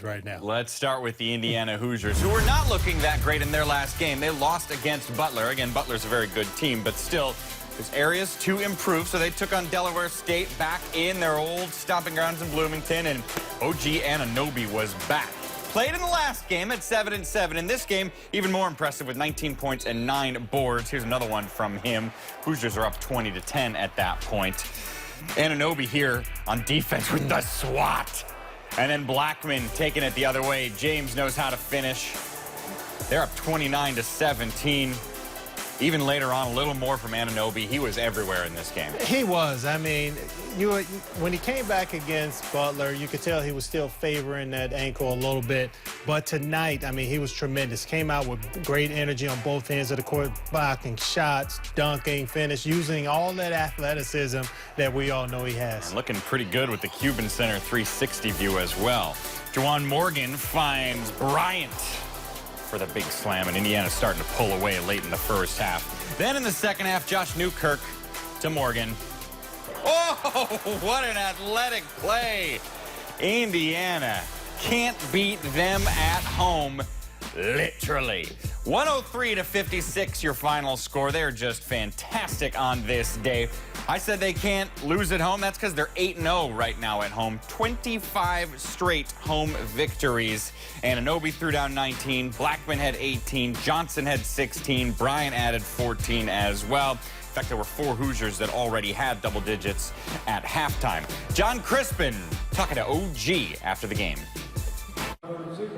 right now. Let's start with the Indiana Hoosiers, who were not looking that great in their last game. They lost against Butler. Again, Butler's a very good team, but still, there's areas to improve. So they took on Delaware State back in their old stomping grounds in Bloomington, and OG Anunoby was back. Played in the last game at 7-7. In this game, even more impressive with 19 points and 9 boards. Here's another one from him. Hoosiers are up 20-10 at that point. Anunoby here on defense with the swat. And then Blackman taking it the other way. James knows how to finish. They're up 29-17. Even later on, a little more from Anunoby. He was everywhere in this game. He was. I mean, when he came back against Butler, you could tell he was still favoring that ankle a little bit. But tonight, I mean, he was tremendous. Came out with great energy on both ends of the court, blocking shots, dunking, finish, using all that athleticism that we all know he has. And looking pretty good with the Cuban Center 360 view as well. Juwan Morgan finds Bryant for the big slam, and Indiana's starting to pull away late in the first half. Then in the second half, Josh Newkirk to Morgan. Oh, what an athletic play. Indiana can't beat them at home, literally. 103-56 your final score. They're just fantastic on this day. I said they can't lose at home. That's because they're 8-0 right now at home. 25 straight home victories. Anunoby threw down 19. Blackman had 18. Johnson had 16. Bryant added 14 as well. In fact, there were 4 Hoosiers that already had double digits at halftime. John Crispin talking to OG after the game.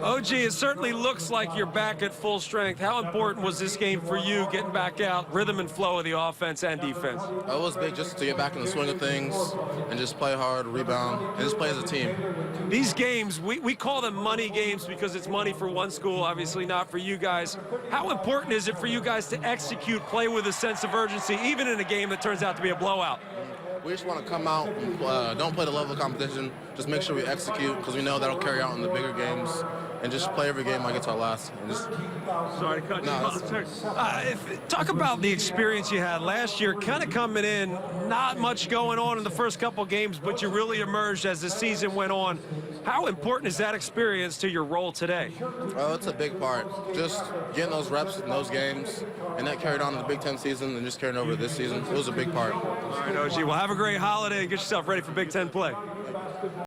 OG, it certainly looks like you're back at full strength. How important was this game for you, getting back out, rhythm and flow of the offense and defense? It was big just to get back in the swing of things and just play hard, rebound, and just play as a team. These games, we call them money games because it's money for one school, obviously not for you guys. How important is it for you guys to execute, play with a sense of urgency, even in a game that turns out to be a blowout? We just want to come out and don't play the level of competition. Just make sure we execute because we know that'll carry out in the bigger games. And just play every game like it's our last. And just... Sorry to cut you off. Talk about the experience you had last year, kind of coming in, not much going on in the first couple games, but you really emerged as the season went on. How important is that experience to your role today? Well, it's a big part. Just getting those reps in those games, and that carried on in the Big Ten season and just carrying over this season. It was a big part. All right, OG. Well, have a great holiday and get yourself ready for Big Ten play.